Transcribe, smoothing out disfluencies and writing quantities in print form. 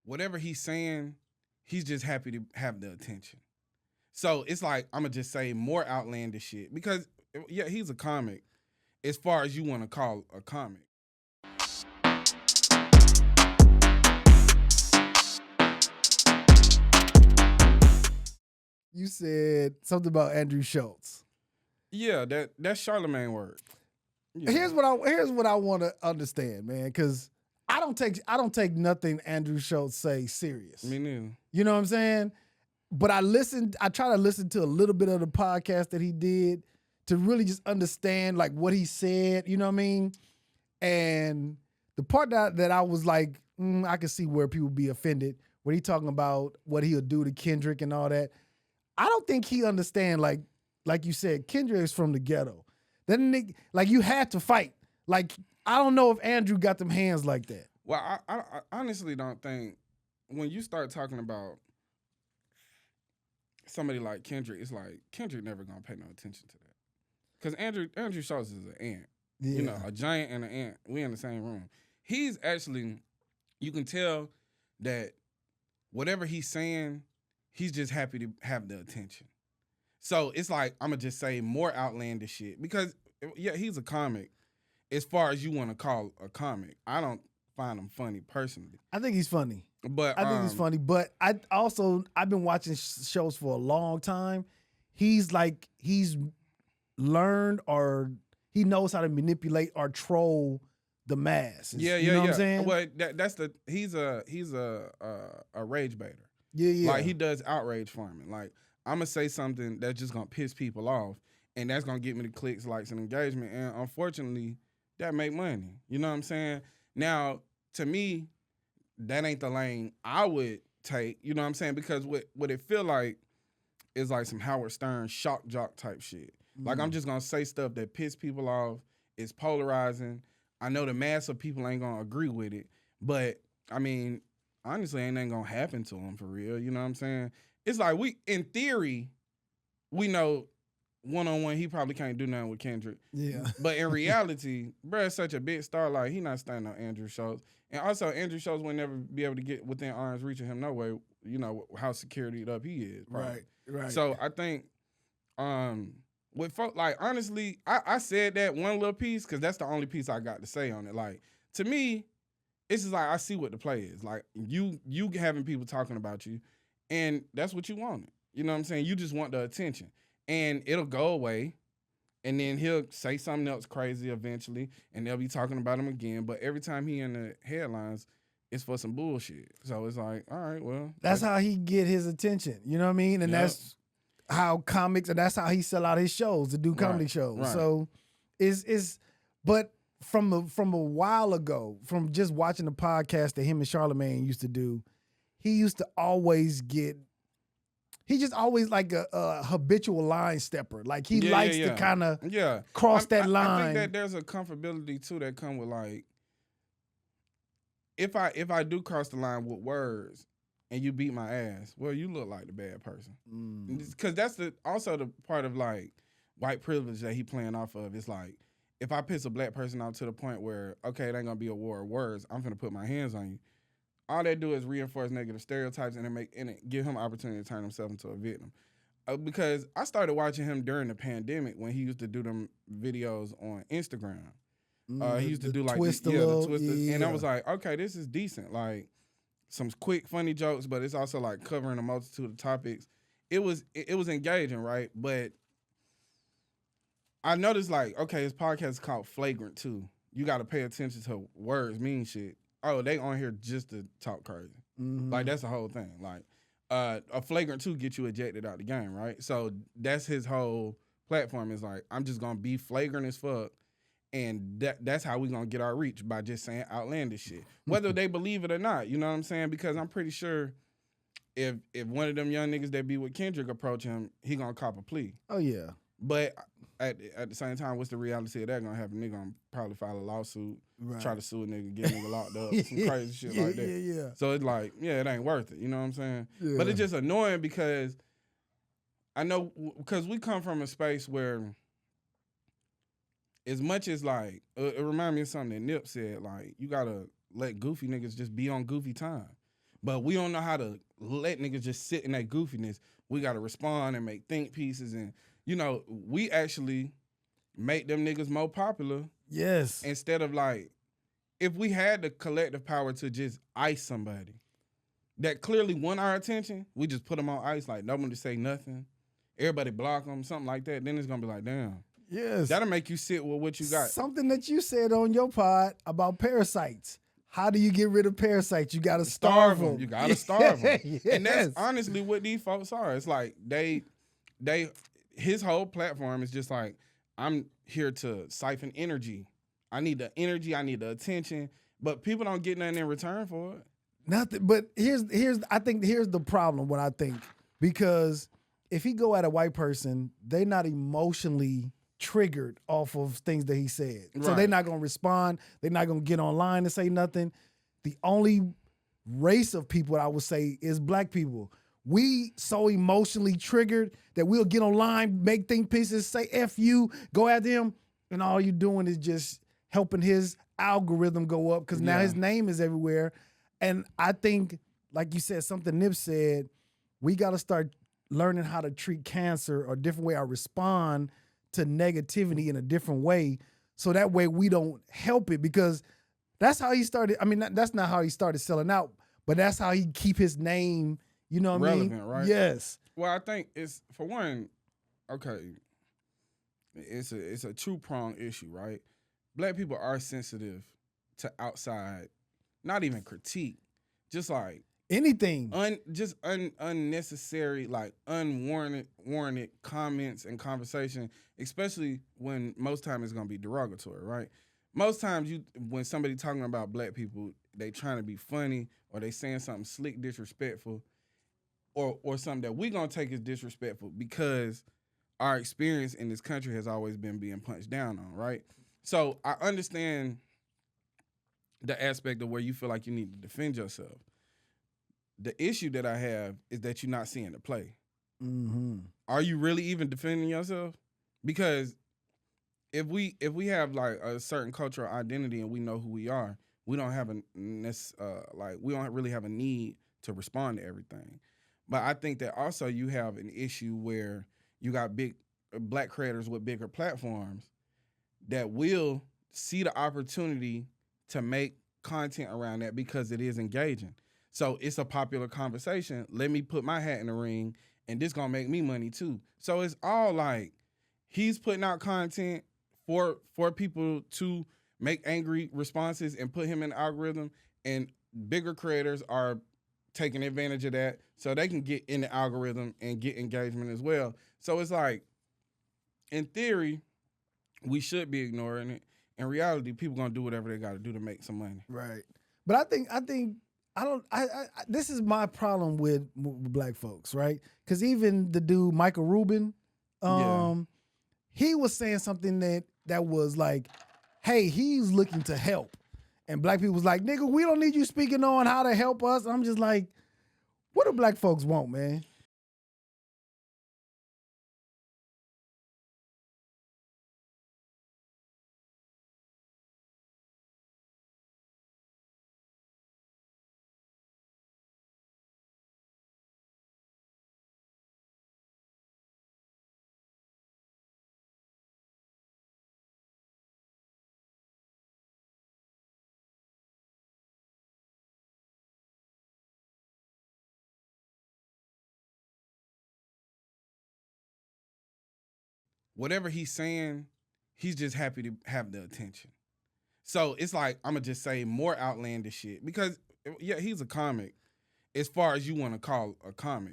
whatever he's saying, he's just happy to have the attention. So it's like I'm gonna just say more outlandish shit because yeah, he's a comic as far as you want to call a comic. You said something about Andrew Schulz. Yeah, that's Charlemagne word. Yeah. Here's what I want to understand, man, because I don't take nothing Andrew Schulz say serious. Me neither. You know what I'm saying? But I try to listen to a little bit of the podcast that he did to really just understand like what he said, you know what I mean? And the part that I was like, I can see where people be offended when he talking about what he'll do to Kendrick and all that. I don't think he understand, like you said, Kendrick is from the ghetto. Then like you had to fight. Like, I don't know if Andrew got them hands like that. Well, I honestly don't think when you start talking about somebody like Kendrick, it's like Kendrick never gonna pay no attention to that. Because Andrew Schulz is an ant. Yeah. You know, a giant and an ant. We in the same room. He's actually, you can tell that whatever he's saying, he's just happy to have the attention. So it's like I'm gonna just say more outlandish shit because yeah, he's a comic as far as you want to call a comic. I don't find him funny personally. I think he's funny. But I think he's funny. But I've been watching shows for a long time. He's learned or he knows how to manipulate or troll the masses. Yeah, you know what I'm saying? Well, he's a rage baiter. Yeah. Like he does outrage farming. Like I'm gonna say something that's just gonna piss people off, and that's gonna get me the clicks, likes, and engagement. And unfortunately, that make money. You know what I'm saying? Now, to me, that ain't the lane I would take. You know what I'm saying? Because what it feel like is like some Howard Stern shock jock type shit. Like I'm just gonna say stuff that piss people off. It's polarizing. I know the mass of people ain't gonna agree with it, but I mean, honestly, ain't nothing gonna happen to them for real. You know what I'm saying? It's like in theory, we know one-on-one he probably can't do nothing with Kendrick. Yeah. But in reality, bruh is such a big star, like he not standing on Andrew Schulz. And also Andrew Schulz would never be able to get within arm's reach of him no way, you know, how securityed up he is. Probably. Right. So I think with folk, like honestly, I said that one little piece because that's the only piece I got to say on it. Like to me, it's just like I see what the play is. Like you having people talking about you, and that's what you wanted. You know what I'm saying? You just want the attention. And it'll go away, and then he'll say something else crazy eventually, and they'll be talking about him again. But every time he in the headlines, it's for some bullshit. So it's like, all right, well. That's how he get his attention. You know what I mean? And that's how comics, and that's how he sell out his shows, to do comedy shows. Right. So but from a while ago, from just watching the podcast that him and Charlemagne used to do, he used to always get, he just always like a habitual line stepper. Like he likes to kind of cross that line. I think that there's a comfortability too that come with like, if I do cross the line with words and you beat my ass, well, you look like the bad person. Because that's also the part of like white privilege that he playing off of. It's like, if I piss a black person off to the point where, okay, it ain't gonna be a war of words, I'm gonna put my hands on you. All they do is reinforce negative stereotypes and it give him opportunity to turn himself into a victim. Because I started watching him during the pandemic when he used to do them videos on Instagram. He used to do like twist the twist, yeah. and I was like, okay, this is decent. Like some quick, funny jokes, but it's also like covering a multitude of topics. It was engaging, right? But I noticed like, okay, his podcast is called Flagrant too. You got to pay attention to words mean shit. Oh, they on here just to talk crazy. Like, that's the whole thing. Like, a flagrant 2 get you ejected out the game, right? So that's his whole platform is like, I'm just going to be flagrant as fuck, and that's how we going to get our reach, by just saying outlandish shit. Whether they believe it or not, you know what I'm saying? Because I'm pretty sure if one of them young niggas that be with Kendrick approach him, he going to cop a plea. Oh, yeah. But at the same time, what's the reality of that gonna happen? Nigga gonna probably file a lawsuit, try to sue a nigga, get a nigga locked up, some crazy shit like that. Yeah. So it's like, it ain't worth it. You know what I'm saying? Yeah. But it's just annoying because I know, because we come from a space where, as much as like, it reminds me of something that Nip said, like, you gotta let goofy niggas just be on goofy time. But we don't know how to let niggas just sit in that goofiness. We got to respond and make think pieces. And, you know, we actually make them niggas more popular. Yes. Instead of like, if we had the collective power to just ice somebody that clearly won our attention, we just put them on ice, like nobody say nothing. Everybody block them, something like that. Then it's going to be like, damn. Yes. That'll make you sit with what you got. Something that you said on your pod about parasites. How do you get rid of parasites? You got to starve them. You got to starve them. Yes. And that's honestly what these folks are. It's like his whole platform is just like, I'm here to siphon energy. I need the energy. I need the attention. But people don't get nothing in return for it. Nothing. But here's the problem. What I think, because if he go at a white person, they not emotionally triggered off of things that he said. Right. So they're not going to respond. They're not going to get online and say nothing. The only race of people I would say is black people. We so emotionally triggered that we'll get online, make think pieces, say F you, go at them, and all you doing is just helping his algorithm go up because now his name is everywhere. And I think, like you said, something Nip said, we got to start learning how to treat cancer or a different way I respond to negativity in a different way, so that way we don't help it, because that's how he started. I mean, that's not how he started selling out, but that's how he keep his name, you know what I mean? Relevant, right? Yes. Well, I think it's, for one, okay, it's a two-pronged issue, right? Black people are sensitive to outside, not even critique, just like anything, unnecessary, like warranted comments and conversation, especially when most time it's gonna be derogatory, right? Most times when somebody talking about black people, they trying to be funny or they saying something slick, disrespectful, or something that we gonna take as disrespectful because our experience in this country has always been being punched down on, right? So I understand the aspect of where you feel like you need to defend yourself. The issue that I have is that you're not seeing the play. Mm-hmm. Are you really even defending yourself? Because if we have like a certain cultural identity and we know who we are, we don't have we don't really have a need to respond to everything. But I think that also you have an issue where you got big black creators with bigger platforms that will see the opportunity to make content around that because it is engaging. So it's a popular conversation. Let me put my hat in the ring, and this gonna make me money too. So it's all like he's putting out content for people to make angry responses and put him in the algorithm, and bigger creators are taking advantage of that so they can get in the algorithm and get engagement as well. So it's like, in theory, we should be ignoring it. In reality, people gonna do whatever they gotta do to make some money. Right. But I think this is my problem with black folks, right? Because even the dude Michael Rubin, he was saying something that was like, hey, he's looking to help. And black people was like, nigga, we don't need you speaking on how to help us. I'm just like, what do black folks want, man? Whatever he's saying, he's just happy to have the attention. So it's like, I'm going to just say more outlandish shit. Because, yeah, he's a comic as far as you want to call a comic.